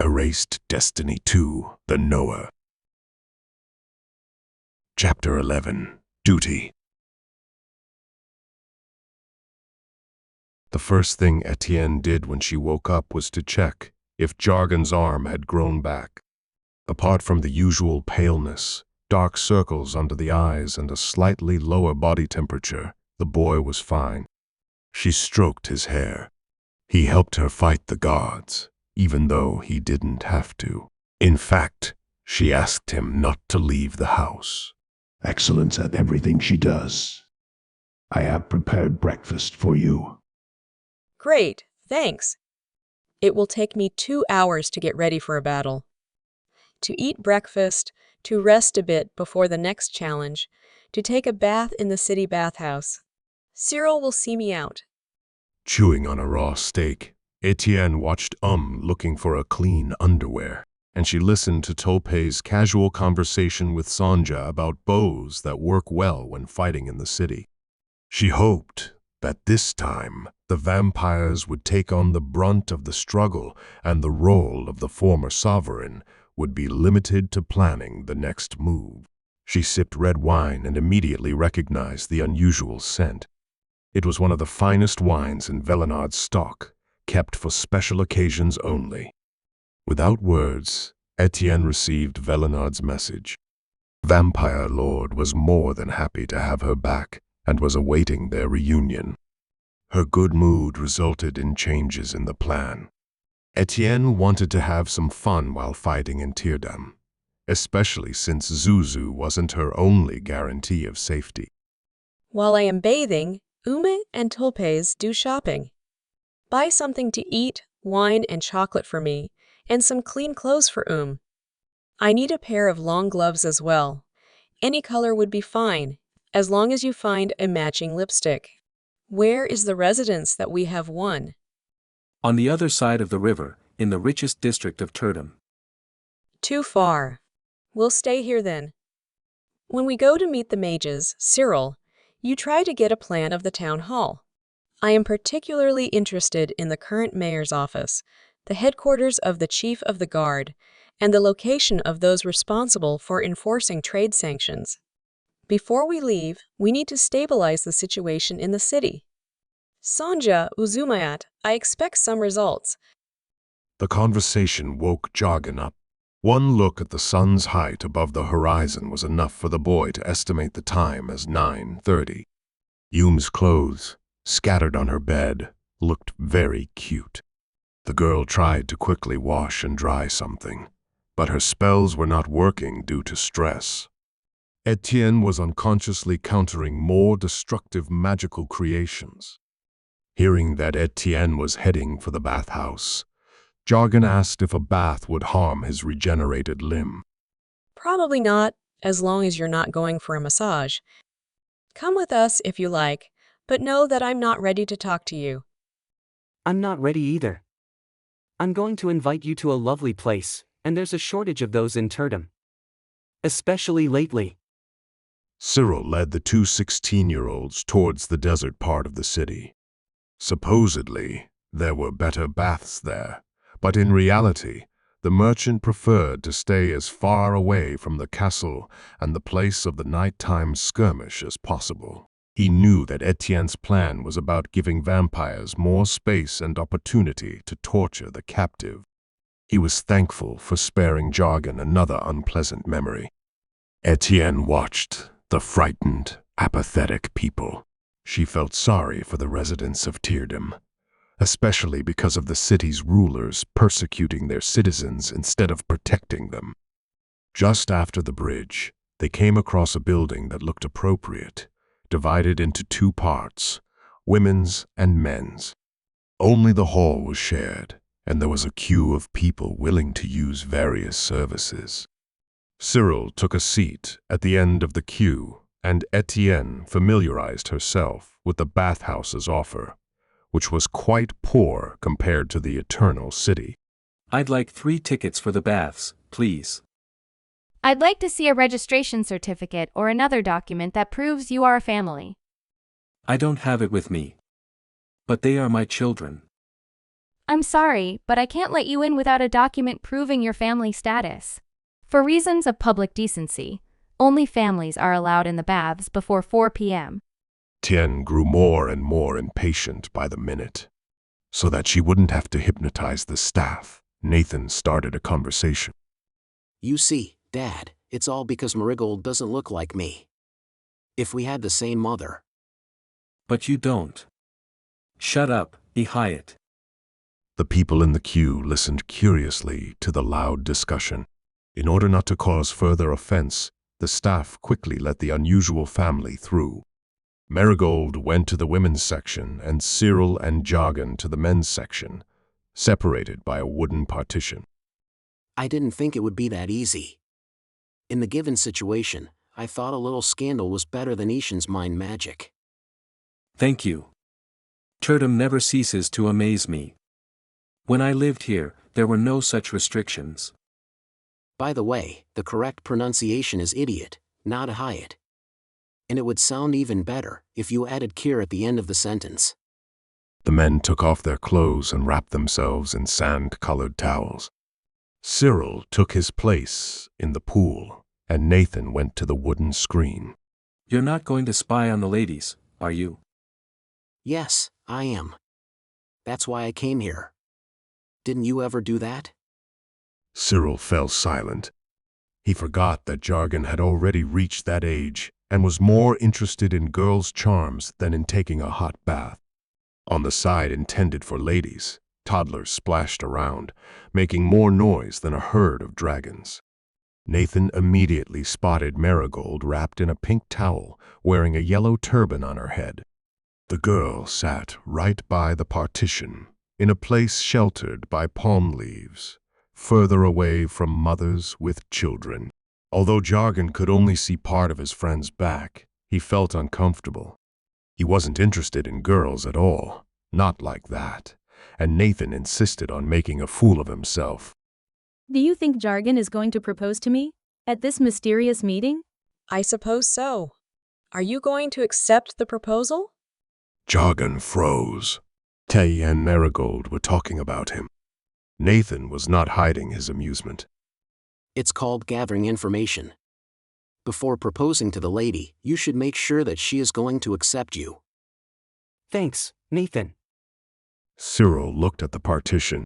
Erased Destiny 2, The Knower. Chapter 11, Duty. The first thing Etien did when she woke up was to check if Jargon's arm had grown back. Apart from the usual paleness, dark circles under the eyes, and a slightly lower body temperature, the boy was fine. She stroked his hair. He helped her fight the guards, even though he didn't have to. In fact, she asked him not to leave the house. Excellence at everything she does. I have prepared breakfast for you. Great, thanks. It will take me 2 hours to get ready for a battle. To eat breakfast, to rest a bit before the next challenge, to take a bath in the city bathhouse. Cyril will see me out. Chewing on a raw steak, Etien watched looking for a clean underwear, and she listened to Tolpe's casual conversation with Sanja about bows that work well when fighting in the city. She hoped that this time the vampires would take on the brunt of the struggle, and the role of the former sovereign would be limited to planning the next move. She sipped red wine and immediately recognized the unusual scent. It was one of the finest wines in Velenard's stock, kept for special occasions only. Without words, Etien received Velenard's message. Vampire Lord was more than happy to have her back and was awaiting their reunion. Her good mood resulted in changes in the plan. Etien wanted to have some fun while fighting in Tyrdam, especially since Zuzu wasn't her only guarantee of safety. While I am bathing, Ume and Tolpes do shopping. Buy something to eat, wine and chocolate for me, and some clean clothes for I need a pair of long gloves as well. Any color would be fine, as long as you find a matching lipstick. Where is the residence that we have won? On the other side of the river, in the richest district of Tyrdam. Too far. We'll stay here then. When we go to meet the mages, Cyril, you try to get a plan of the town hall. I am particularly interested in the current mayor's office, the headquarters of the chief of the guard, and the location of those responsible for enforcing trade sanctions. Before we leave, we need to stabilize the situation in the city. Sanja Uzumayat, I expect some results. The conversation woke Jargon up. One look at the sun's height above the horizon was enough for the boy to estimate the time as 9:30. Yume's clothes, scattered on her bed, looked very cute. The girl tried to quickly wash and dry something, but her spells were not working due to stress. Etien was unconsciously countering more destructive magical creations. Hearing that Etien was heading for the bathhouse, Jargon asked if a bath would harm his regenerated limb. Probably not, as long as you're not going for a massage. Come with us if you like, but know that I'm not ready to talk to you. I'm not ready either. I'm going to invite you to a lovely place, and there's a shortage of those in Tyrdam. Especially lately. Cyril led the two 16-year-olds towards the desert part of the city. Supposedly, there were better baths there, but in reality, the merchant preferred to stay as far away from the castle and the place of the nighttime skirmish as possible. He knew that Etienne's plan was about giving vampires more space and opportunity to torture the captive. He was thankful for sparing Jargon another unpleasant memory. Etien watched the frightened, apathetic people. She felt sorry for the residents of Tyrdam, especially because of the city's rulers persecuting their citizens instead of protecting them. Just after the bridge, they came across a building that looked appropriate, divided into 2 parts, women's and men's. Only the hall was shared, and there was a queue of people willing to use various services. Cyril took a seat at the end of the queue, and Etien familiarized herself with the bathhouse's offer, which was quite poor compared to the Eternal City. I'd like 3 tickets for the baths, please. I'd like to see a registration certificate or another document that proves you are a family. I don't have it with me. But they are my children. I'm sorry, but I can't let you in without a document proving your family status. For reasons of public decency, only families are allowed in the baths before 4 p.m. Etien grew more and more impatient by the minute. So that she wouldn't have to hypnotize the staff, Nathen started a conversation. You see, Dad, it's all because Merigold doesn't look like me. If we had the same mother. But you don't. Shut up, Hyatt. The people in the queue listened curiously to the loud discussion. In order not to cause further offense, the staff quickly let the unusual family through. Merigold went to the women's section and Cyril and Jargon to the men's section, separated by a wooden partition. I didn't think it would be that easy. In the given situation, I thought a little scandal was better than Etien's mind magic. Thank you. Tyrdam never ceases to amaze me. When I lived here, there were no such restrictions. By the way, the correct pronunciation is idiot, not Hyatt. And it would sound even better if you added Kier at the end of the sentence. The men took off their clothes and wrapped themselves in sand-colored towels. Cyril took his place in the pool, and Nathen went to the wooden screen. You're not going to spy on the ladies, are you? Yes, I am. That's why I came here. Didn't you ever do that? Cyril fell silent. He forgot that Jargon had already reached that age and was more interested in girls' charms than in taking a hot bath. On the side intended for ladies, toddlers splashed around, making more noise than a herd of dragons. Nathen immediately spotted Merigold wrapped in a pink towel, wearing a yellow turban on her head. The girl sat right by the partition, in a place sheltered by palm leaves, further away from mothers with children. Although Jargon could only see part of his friend's back, he felt uncomfortable. He wasn't interested in girls at all, not like that, and Nathen insisted on making a fool of himself. Do you think Jargon is going to propose to me at this mysterious meeting? I suppose so. Are you going to accept the proposal? Jargon froze. Tay and Merigold were talking about him. Nathen was not hiding his amusement. It's called gathering information. Before proposing to the lady, you should make sure that she is going to accept you. Thanks, Nathen. Cyril looked at the partition.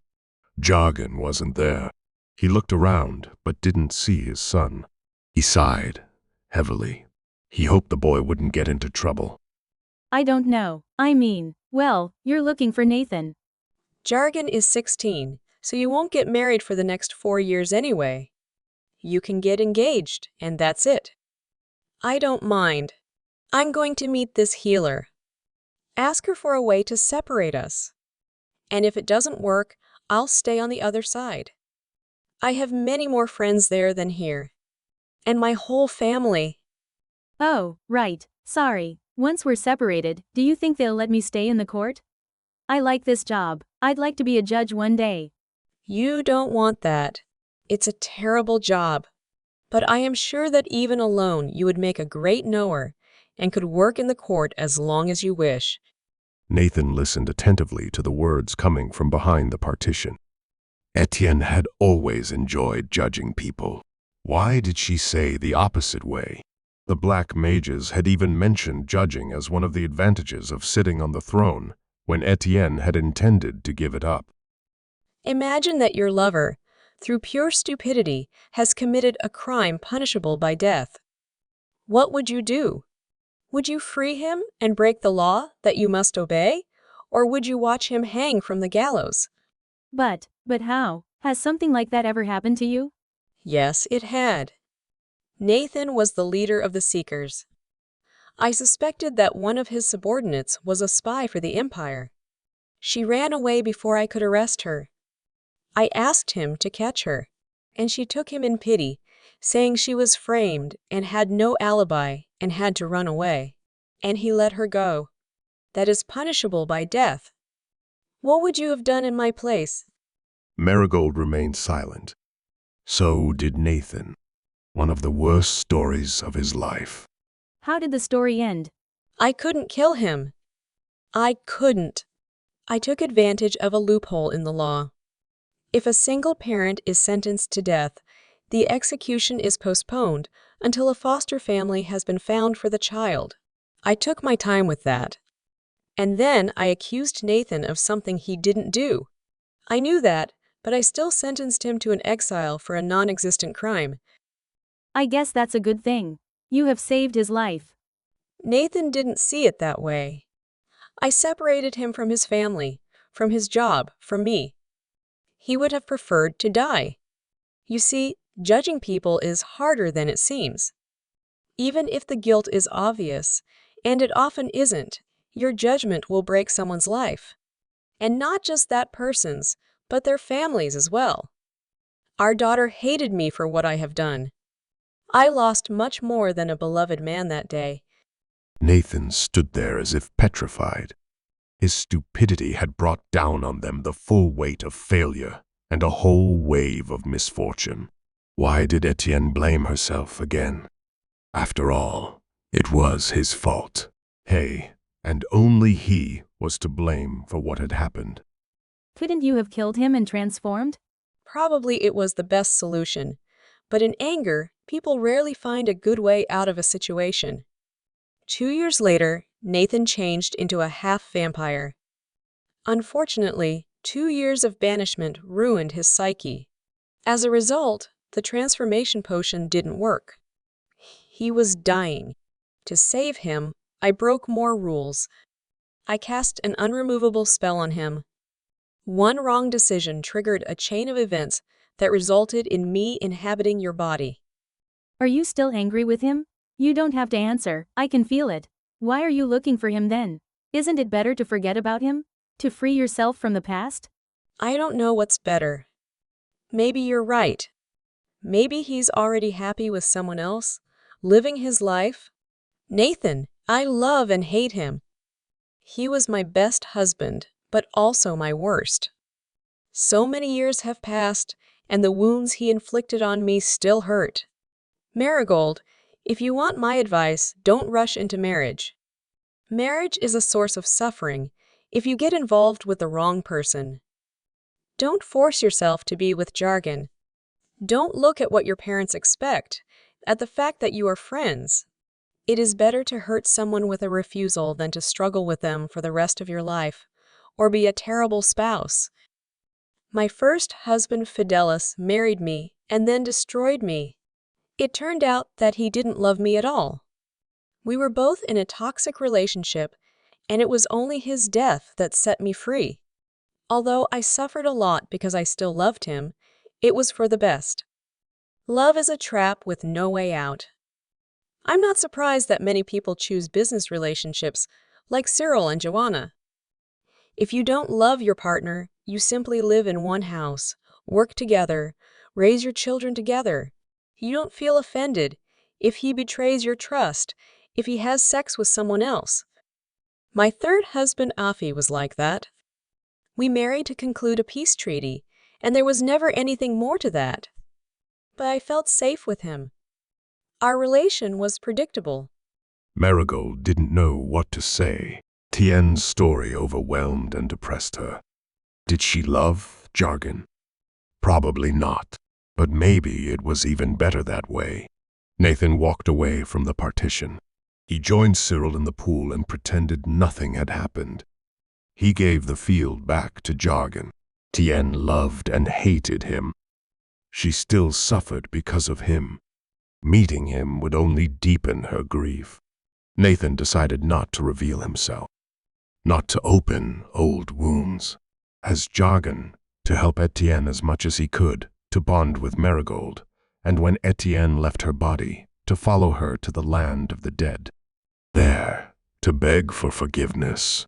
Jargon wasn't there. He looked around, but didn't see his son. He sighed, heavily. He hoped the boy wouldn't get into trouble. I don't know. Well, you're looking for Nathen. Jargon is 16, so you won't get married for the next 4 years anyway. You can get engaged, and that's it. I don't mind. I'm going to meet this healer. Ask her for a way to separate us. And if it doesn't work, I'll stay on the other side. I have many more friends there than here. And my whole family. Oh, right. Sorry. Once we're separated, do you think they'll let me stay in the court? I like this job. I'd like to be a judge one day. You don't want that. It's a terrible job. But I am sure that even alone you would make a great knower and could work in the court as long as you wish. Nathen listened attentively to the words coming from behind the partition. Etien had always enjoyed judging people. Why did she say the opposite way? The black mages had even mentioned judging as one of the advantages of sitting on the throne, when Etien had intended to give it up. Imagine that your lover, through pure stupidity, has committed a crime punishable by death. What would you do? Would you free him and break the law that you must obey? Or would you watch him hang from the gallows? But how? Has something like that ever happened to you? Yes, it had. Nathen was the leader of the Seekers. I suspected that one of his subordinates was a spy for the Empire. She ran away before I could arrest her. I asked him to catch her, and she took him in pity, saying she was framed and had no alibi and had to run away. And he let her go. That is punishable by death. What would you have done in my place? Merigold remained silent. So did Nathen. One of the worst stories of his life. How did the story end? I couldn't kill him. I couldn't. I took advantage of a loophole in the law. If a single parent is sentenced to death, the execution is postponed until a foster family has been found for the child. I took my time with that. And then I accused Nathen of something he didn't do. I knew that, but I still sentenced him to an exile for a non-existent crime. I guess that's a good thing. You have saved his life. Nathen didn't see it that way. I separated him from his family, from his job, from me. He would have preferred to die. You see, judging people is harder than it seems. Even if the guilt is obvious, and it often isn't, your judgment will break someone's life. And not just that person's, but their families as well. Our daughter hated me for what I have done. I lost much more than a beloved man that day. Nathen stood there as if petrified. His stupidity had brought down on them the full weight of failure and a whole wave of misfortune. Why did Etien blame herself again? After all, it was his fault. He, and only he, was to blame for what had happened. Couldn't you have killed him and transformed? Probably it was the best solution, but in anger, people rarely find a good way out of a situation. 2 years later, Nathen changed into a half-vampire. Unfortunately, 2 years of banishment ruined his psyche. As a result, the transformation potion didn't work. He was dying. To save him, I broke more rules. I cast an unremovable spell on him. One wrong decision triggered a chain of events that resulted in me inhabiting your body. Are you still angry with him? You don't have to answer, I can feel it. Why are you looking for him then? Isn't it better to forget about him? To free yourself from the past? I don't know what's better. Maybe you're right. Maybe he's already happy with someone else, living his life. Nathen, I love and hate him. He was my best husband, but also my worst. So many years have passed, and the wounds he inflicted on me still hurt. Merigold, if you want my advice, don't rush into marriage. Marriage is a source of suffering if you get involved with the wrong person. Don't force yourself to be with jargon. Don't look at what your parents expect, at the fact that you are friends. It is better to hurt someone with a refusal than to struggle with them for the rest of your life, or be a terrible spouse. My first husband, Fidelis, married me and then destroyed me. It turned out that he didn't love me at all. We were both in a toxic relationship, and it was only his death that set me free. Although I suffered a lot because I still loved him, it was for the best. Love is a trap with no way out. I'm not surprised that many people choose business relationships, like Cyril and Joanna. If you don't love your partner, you simply live in one house, work together, raise your children together. You don't feel offended if he betrays your trust, if he has sex with someone else. My third husband, Afi, was like that. We married to conclude a peace treaty, and there was never anything more to that. But I felt safe with him. Our relation was predictable. Merigold didn't know what to say. Tien's story overwhelmed and depressed her. Did she love jargon? Probably not, but maybe it was even better that way. Nathen walked away from the partition. He joined Cyril in the pool and pretended nothing had happened. He gave the field back to jargon. Tien loved and hated him. She still suffered because of him. Meeting him would only deepen her grief. Nathen decided not to reveal himself, not to open old wounds. As jargon, to help Etien as much as he could, to bond with Merigold, and when Etien left her body, to follow her to the land of the dead. There, to beg for forgiveness.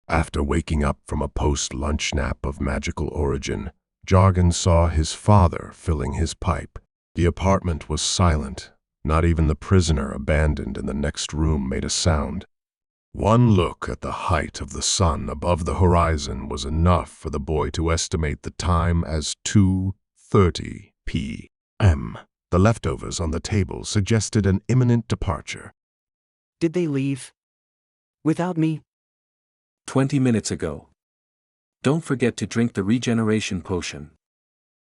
After waking up from a post-lunch nap of magical origin, Jargon saw his father filling his pipe. The apartment was silent. Not even the prisoner abandoned in the next room made a sound. One look at the height of the sun above the horizon was enough for the boy to estimate the time as 2:30 p.m. The leftovers on the table suggested an imminent departure. Did they leave? Without me? 20 minutes ago. Don't forget to drink the regeneration potion.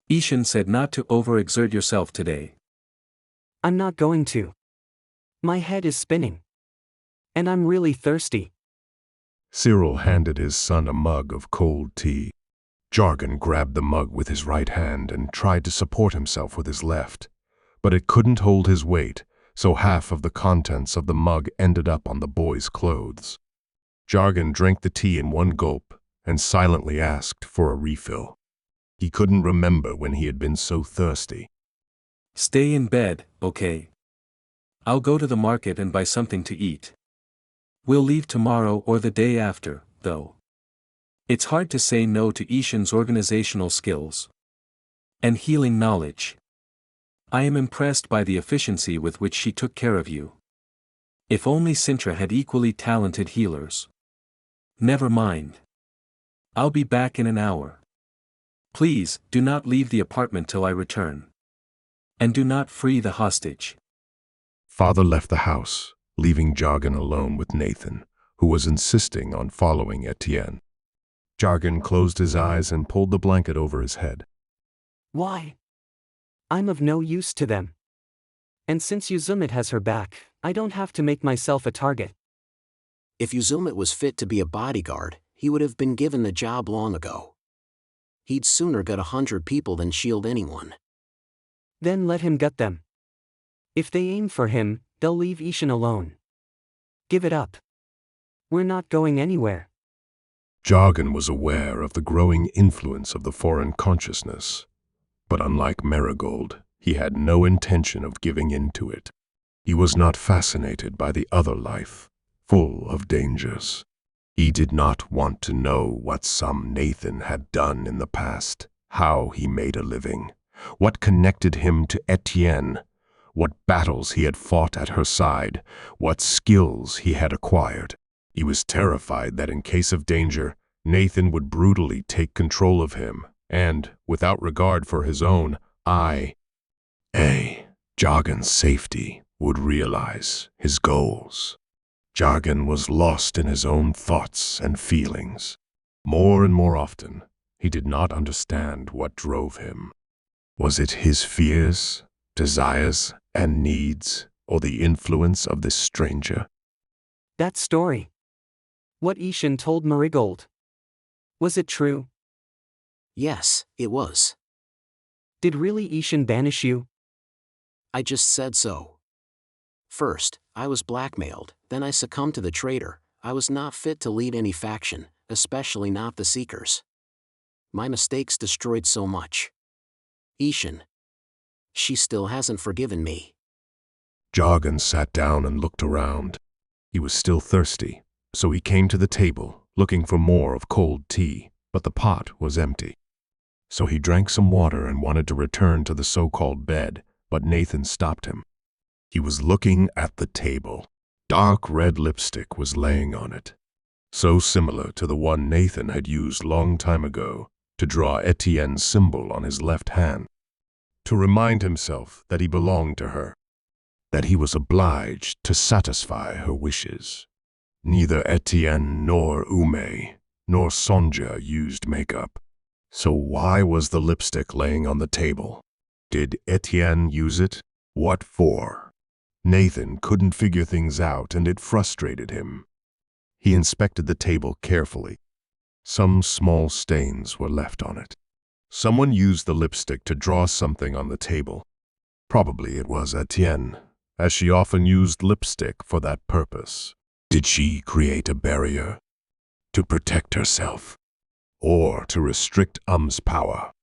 Etien said not to overexert yourself today. I'm not going to. My head is spinning. And I'm really thirsty. Cyril handed his son a mug of cold tea. Jargon grabbed the mug with his right hand and tried to support himself with his left, but it couldn't hold his weight, so half of the contents of the mug ended up on the boy's clothes. Jargon drank the tea in one gulp and silently asked for a refill. He couldn't remember when he had been so thirsty. Stay in bed, okay? I'll go to the market and buy something to eat. We'll leave tomorrow or the day after, though. It's hard to say no to Etien's organizational skills and healing knowledge. I am impressed by the efficiency with which she took care of you. If only Sintra had equally talented healers. Never mind. I'll be back in an hour. Please, do not leave the apartment till I return. And do not free the hostage. Father left the house, leaving Jargon alone with Nathen, who was insisting on following Etien. Jargon closed his eyes and pulled the blanket over his head. Why? I'm of no use to them. And since Uzumit has her back, I don't have to make myself a target. If Uzumit was fit to be a bodyguard, he would have been given the job long ago. He'd sooner gut 100 people than shield anyone. Then let him gut them. If they aim for him, they'll leave Etien alone. Give it up. We're not going anywhere. Jargon was aware of the growing influence of the foreign consciousness, but unlike Merigold, he had no intention of giving in to it. He was not fascinated by the other life, full of dangers. He did not want to know what some Nathen had done in the past, how he made a living, what connected him to Etien, what battles he had fought at her side, what skills he had acquired. He was terrified that in case of danger, Nathen would brutally take control of him, and, without regard for his own, Jargon's safety, would realize his goals. Jargon was lost in his own thoughts and feelings. More and more often, he did not understand what drove him. Was it his fears, desires, and needs, or the influence of this stranger? That story. What Etien told Merigold. Was it true? Yes, it was. Did really Etien banish you? I just said so. First, I was blackmailed, then I succumbed to the traitor. I was not fit to lead any faction, especially not the Seekers. My mistakes destroyed so much. Etien. She still hasn't forgiven me. Jargon sat down and looked around. He was still thirsty, so he came to the table, looking for more of cold tea, but the pot was empty. So he drank some water and wanted to return to the so-called bed, but Nathen stopped him. He was looking at the table. Dark red lipstick was laying on it, so similar to the one Nathen had used long time ago to draw Etienne's symbol on his left hand, to remind himself that he belonged to her, that he was obliged to satisfy her wishes. Neither Etien nor Ume nor Sonja used makeup, so why was the lipstick laying on the table? Did Etien use it? What for? Nathen couldn't figure things out, and it frustrated him. He inspected the table carefully. Some small stains were left on it. Someone used the lipstick to draw something on the table. Probably it was Etien, as she often used lipstick for that purpose. Did she create a barrier? To protect herself? Or to restrict Um's power?